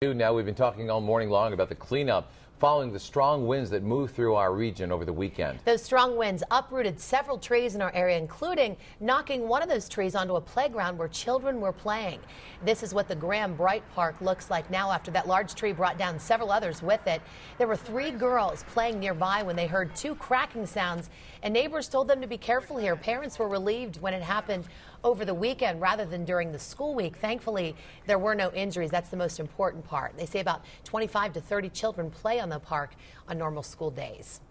Now, we've been talking all morning long about the cleanup following the strong winds that moved through our region over the weekend. Those strong winds uprooted several trees in our area, including knocking one of those trees onto a playground where children were playing. This is what the Graham Bright Park looks like now after that large tree brought down several others with it. There were 3 girls playing nearby when they heard 2 cracking sounds, and neighbors told them to be careful here. Parents were relieved when it happened over the weekend rather than during the school week. Thankfully, there were no injuries. That's the most important part. They say about 25 to 30 children play on the park on normal school days.